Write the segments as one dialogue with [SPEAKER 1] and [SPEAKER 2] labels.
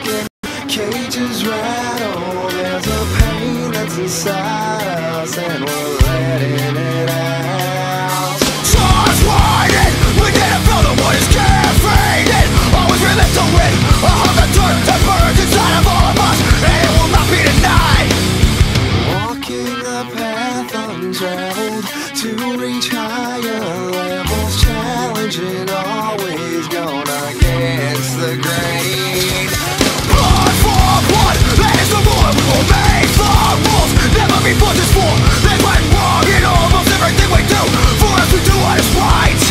[SPEAKER 1] broken cages rattle. There's a pain that's inside us and we're letting it out.
[SPEAKER 2] Stars widen, we didn't feel the wood is faded. Always relive to win, a hunger dirt that burns inside of all of us, and it will not be denied.
[SPEAKER 1] Walking the path untraveled to reach higher levels, challenging, always going against the grain.
[SPEAKER 2] Blood for blood, that is the rule. We will make the rules, never be punches for. They went wrong in almost everything we do. For us to do what is right.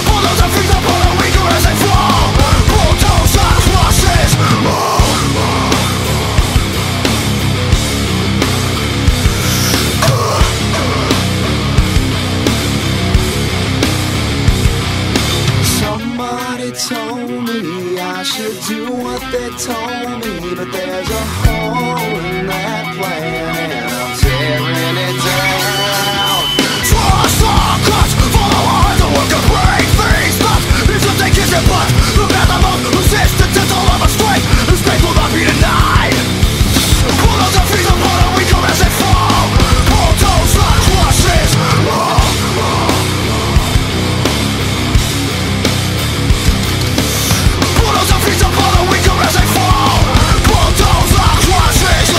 [SPEAKER 2] All those are freeze up, all the weaker as they fall. Bulldoze our crosses.
[SPEAKER 1] Somebody told me I should do what they told me, but there's a hole in that plan and I'm tearing it down.
[SPEAKER 2] Trust our cuts, follow our hearts, and work to break these nuts. If something isn't but the path of most resistance is all of our strength. The space will not be denied. Bulldoze our feet upon our weaker as they fall. Bulldoze our crosses. Bulldoze our feet upon our weaker as they fall. Bulldoze our crosses.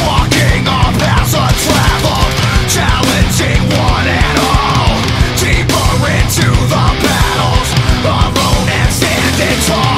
[SPEAKER 2] Walking on paths untraveled, challenging one and all. Deeper into the battles, alone and standing tall.